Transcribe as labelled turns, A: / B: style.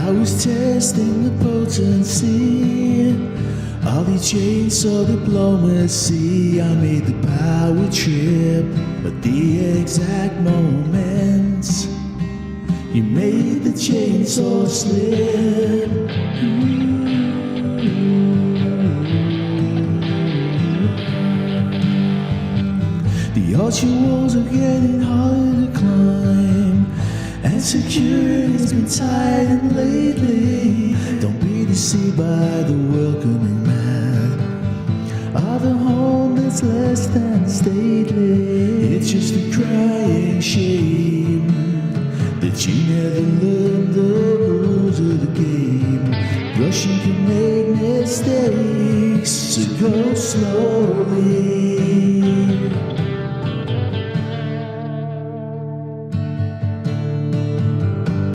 A: I was testing the potency of the chainsaw diplomacy. I made the power trip at the exact moment you made the chainsaw slip. The arching walls are getting harder to climb, and security's been tightened lately. Don't be deceived by the welcoming mat of a home that's less than stately. It's just a crying shame that you never learned the rules of the game. Rushing can make mistakes, so go slowly.